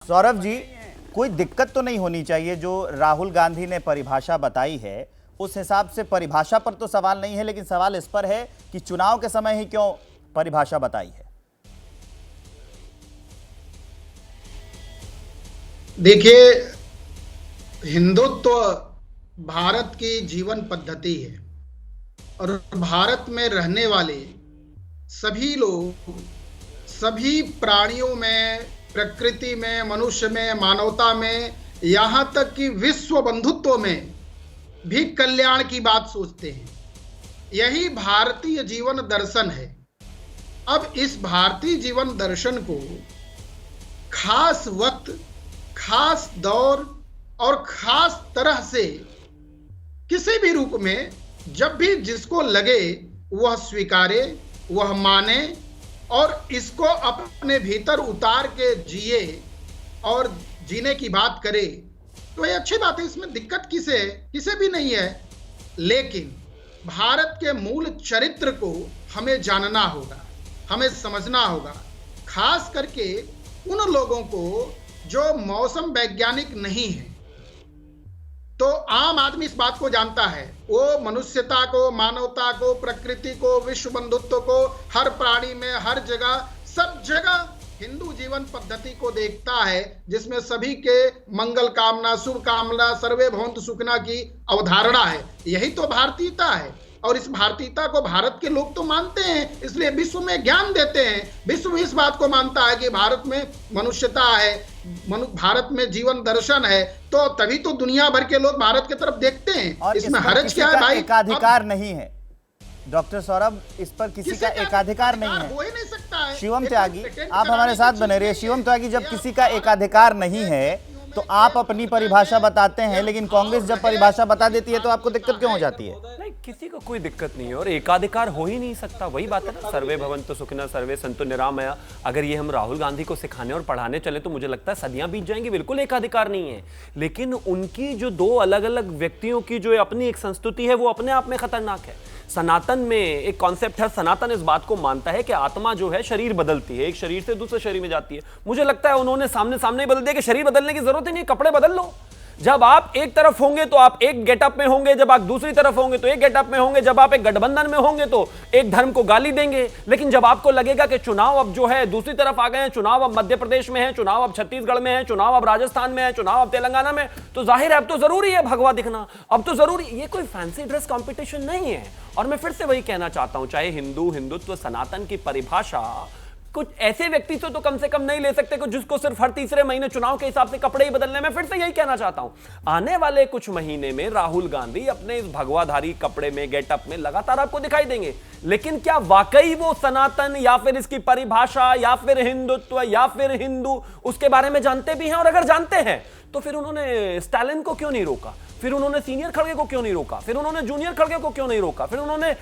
सौरभ जी, कोई दिक्कत तो नहीं होनी चाहिए। जो राहुल गांधी ने परिभाषा बताई है उस हिसाब से परिभाषा पर तो सवाल नहीं है, लेकिन सवाल इस पर है कि चुनाव के समय ही क्यों परिभाषा बताई है। देखिए, हिंदुत्व भारत की जीवन पद्धति है और भारत में रहने वाले सभी लोग, सभी प्राणियों में, प्रकृति में, मनुष्य में, मानवता में, यहां तक कि विश्व बंधुत्व में भी कल्याण की बात सोचते हैं। यही भारतीय जीवन दर्शन है। अब इस भारतीय जीवन दर्शन को खास वक्त, खास दौर और खास तरह से किसी भी रूप में जब भी जिसको लगे वह स्वीकारे, वह माने और इसको अपने भीतर उतार के जिए और जीने की बात करे तो ये अच्छी बात है। इसमें दिक्कत किसे भी नहीं है। लेकिन भारत के मूल चरित्र को हमें जानना होगा, हमें समझना होगा, खास करके उन लोगों को जो मौसम वैज्ञानिक नहीं है। तो आम आदमी इस बात को जानता है, वो मनुष्यता को, मानवता को, प्रकृति को, विश्व बंधुत्व को हर प्राणी में, हर जगह, सब जगह हिंदू जीवन पद्धति को देखता है, जिसमें सभी के मंगल कामना, शुभ कामना, सर्वे भवन्तु सुखिनः की अवधारणा है। यही तो भारतीयता है और इस भारतीयता को भारत के लोग तो मानते हैं, इसलिए विश्व में ज्ञान देते हैं। विश्व इस बात को मानता है कि भारत में मनुष्यता है, भारत में जीवन दर्शन है, तो तभी तो दुनिया भर के लोग भारत की तरफ देखते हैं। और इसमें हरज क्या है भाई? एकाधिकार नहीं है डॉक्टर सौरभ, इस पर किसी का एकाधिकार नहीं है। हो ही नहीं सकता है। शिवम त्यागी, आप हमारे साथ बने रहिए। शिवम त्यागी, जब किसी का एकाधिकार नहीं है तो आप अपनी परिभाषा बताते हैं, लेकिन कांग्रेस जब परिभाषा बता देती है तो आपको दिक्कत क्यों हो जाती है? नहीं, किसी को कोई दिक्कत नहीं है और एकाधिकार हो ही नहीं सकता। वही बात है ना, सर्वे भवन्तु सुखिनः सर्वे सन्तु निरामया। अगर ये हम राहुल गांधी को सिखाने और पढ़ाने चले तो मुझे लगता है सदियां बीत जाएंगी। बिल्कुल एकाधिकार नहीं है, लेकिन उनकी जो दो अलग अलग व्यक्तियों की जो अपनी एक संस्तुति है वो अपने आप में खतरनाक है। सनातन में एक कॉन्सेप्ट है, सनातन इस बात को मानता है कि आत्मा जो है शरीर बदलती है, एक शरीर से दूसरे शरीर में जाती है। मुझे लगता है उन्होंने सामने ही बदल दिया कि शरीर बदलने की जरूरत ही नहीं, कपड़े बदल लो। जब आप एक तरफ होंगे तो आप एक गेटअप में होंगे, जब आप दूसरी तरफ होंगे तो एक गेटअप में होंगे, जब आप एक गठबंधन में होंगे तो एक धर्म को गाली देंगे। लेकिन जब आपको लगेगा कि चुनाव अब जो है दूसरी तरफ आ गए हैं, चुनाव अब मध्य प्रदेश में है, चुनाव अब छत्तीसगढ़ में है, चुनाव अब राजस्थान में है, चुनाव अब तेलंगाना में, तो जाहिर है अब तो जरूरी है भगवा दिखना, अब तो जरूरी। ये कोई फैंसी ड्रेस कॉम्पिटिशन नहीं है। और मैं फिर से वही कहना चाहता हूं, चाहे हिंदुत्व, सनातन की परिभाषा कुछ ऐसे व्यक्ति से तो कम से कम नहीं ले सकते कि जिसको सिर्फ हर तीसरे महीने चुनाव के हिसाब से कपड़े ही बदलने में। फिर से यही कहना चाहता हूं, आने वाले कुछ महीने में राहुल गांधी अपने इस भगवाधारी कपड़े में, गेटअप में लगातार आपको दिखाई देंगे। लेकिन क्या वाकई वो सनातन या फिर इसकी परिभाषा या फिर हिंदुत्व या फिर हिंदू उसके बारे में जानते भी हैं? और अगर जानते हैं तो फिर उन्होंने स्टालिन को क्यों नहीं रोका, फिर उन्होंने सीनियर खड़गे को क्यों नहीं रोका, फिर उन्होंने जूनियर खड़गे को क्यों नहीं रोका, फिर उन्होंने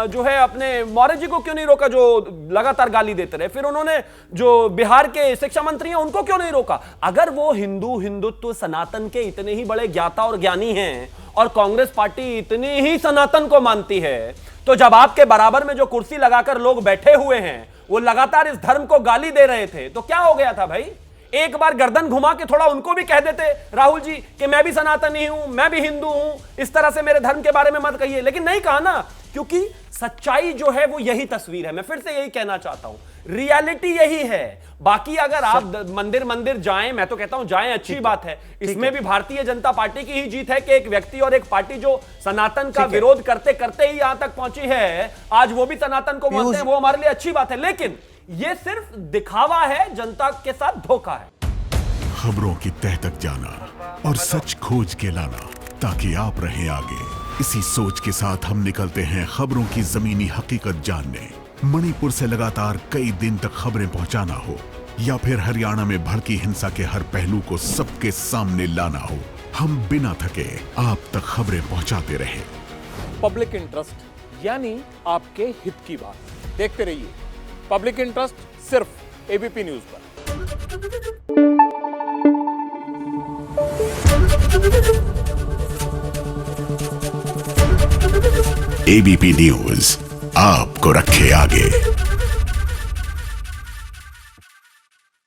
जो है अपने मौर्य जी को क्यों नहीं रोका जो लगातार गाली देते रहे, फिर उन्होंने जो बिहार के शिक्षा मंत्री हैं उनको क्यों नहीं रोका? अगर वो हिंदुत्व, सनातन के इतने ही बड़े ज्ञाता और ज्ञानी हैं और कांग्रेस पार्टी इतनी ही सनातन को मानती है, तो जब आपके बराबर में जो कुर्सी लगाकर लोग बैठे हुए हैं वो लगातार इस धर्म को गाली दे रहे थे, तो क्या हो गया था भाई? एक बार गर्दन घुमा के थोड़ा उनको भी कह देते राहुल जी कि मैं भी सनातनी हूं, मैं भी हिंदू हूं, इस तरह से मेरे धर्म के बारे में मत कहिए। लेकिन नहीं कहा ना, क्योंकि सच्चाई जो है वो यही तस्वीर है। मैं फिर से यही कहना चाहता हूं, रियलिटी यही है। बाकी अगर आप मंदिर जाएं, मैं तो कहता हूं जाएं, अच्छी बात है। इसमें भी भारतीय जनता पार्टी की ही जीत है कि एक व्यक्ति और एक पार्टी जो सनातन का विरोध करते करते ही यहां तक पहुंची है, आज वो भी सनातन को मानते हैं, वो हमारे लिए अच्छी बात है। लेकिन ये सिर्फ दिखावा है, जनता के साथ धोखा है। खबरों की तह तक जाना और सच खोज के लाना ताकि आप रहें आगे, इसी सोच के साथ हम निकलते हैं खबरों की जमीनी हकीकत जानने। मणिपुर से लगातार कई दिन तक खबरें पहुंचाना हो या फिर हरियाणा में भड़की हिंसा के हर पहलू को सबके सामने लाना हो, हम बिना थके आप तक खबरें पहुंचाते रहे। पब्लिक इंटरेस्ट यानी आपके हित की बात। देखते रहिए पब्लिक इंटरेस्ट सिर्फ एबीपी न्यूज पर। एबीपी न्यूज आपको रखे आगे।